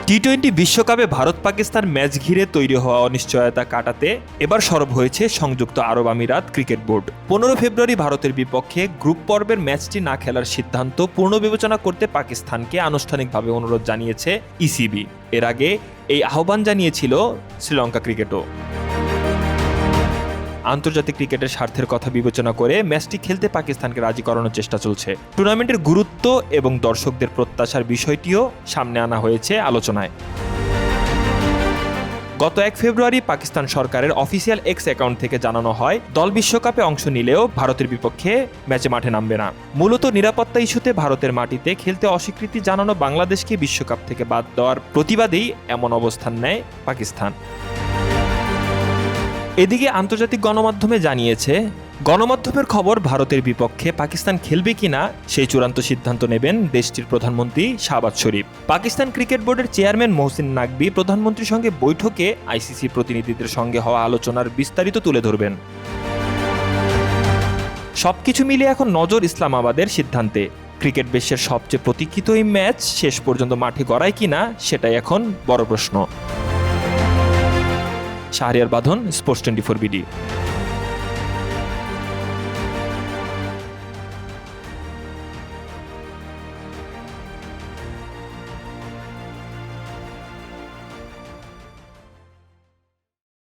টি-20 বিশ্বকাপে ভারত-পাকিস্তান ম্যাচ ঘিরে তৈরি হওয়া অনিশ্চয়তা কাটাতে এবার সরব হয়েছে সংযুক্ত আরব আমিরাত ক্রিকেট বোর্ড। 15 ফেব্রুয়ারি ভারতের বিপক্ষে গ্রুপ পর্বের ম্যাচটি না খেলার সিদ্ধান্ত পুনর্বিবেচনা করতে পাকিস্তানকে আনুষ্ঠানিকভাবে অনুরোধ জানিয়েছে ইসিবি। এর আগে এই আহ্বান জানিয়েছিল শ্রীলঙ্কা ক্রিকেটও। আন্তর্জাতিক ক্রিকেটের স্বার্থের কথা বিবেচনা করে ম্যাচটি খেলতে পাকিস্তানকে রাজি করানোর চেষ্টা চলছে। টুর্নামেন্টের গুরুত্ব এবং দর্শকদের প্রত্যাশার বিষয়টিও সামনে আনা হয়েছে আলোচনায়। গত 1 ফেব্রুয়ারি পাকিস্তান সরকারের অফিসিয়াল এক্স অ্যাকাউন্ট থেকে জানানো হয়, দল বিশ্বকাপে অংশ নিলেও ভারতের বিপক্ষে ম্যাচে মাঠে নামবে না। মূলত নিরাপত্তা ইস্যুতে ভারতের মাটিতে খেলতে অস্বীকৃতি জানানো বাংলাদেশকে বিশ্বকাপ থেকে বাদ দেওয়ার প্রতিবাদেই এমন অবস্থান নেয় পাকিস্তান। এদিকে আন্তর্জাতিক গণমাধ্যমে জানিয়েছে, গণমাধ্যমের খবর ভারতের বিপক্ষে পাকিস্তান খেলবে কিনা সেই চূড়ান্ত সিদ্ধান্ত নেবেন দেশটির প্রধানমন্ত্রী শাহবাজ শরীফ। পাকিস্তান ক্রিকেট বোর্ডের চেয়ারম্যান মহসিন নাকভি প্রধানমন্ত্রীর সঙ্গে বৈঠকে আইসিসি প্রতিনিধিদের সঙ্গে হওয়া আলোচনার বিস্তারিত তুলে ধরবেন। সবকিছু মিলিয়ে এখন নজর ইসলামাবাদের সিদ্ধান্তে। ক্রিকেট বিশ্বের সবচেয়ে প্রতীক্ষিত এই ম্যাচ শেষ পর্যন্ত মাঠে গড়ায় কিনা সেটাই এখন বড় প্রশ্ন। শাহরিয়ার বাঁধন, স্পোর্টস 24 বিডি।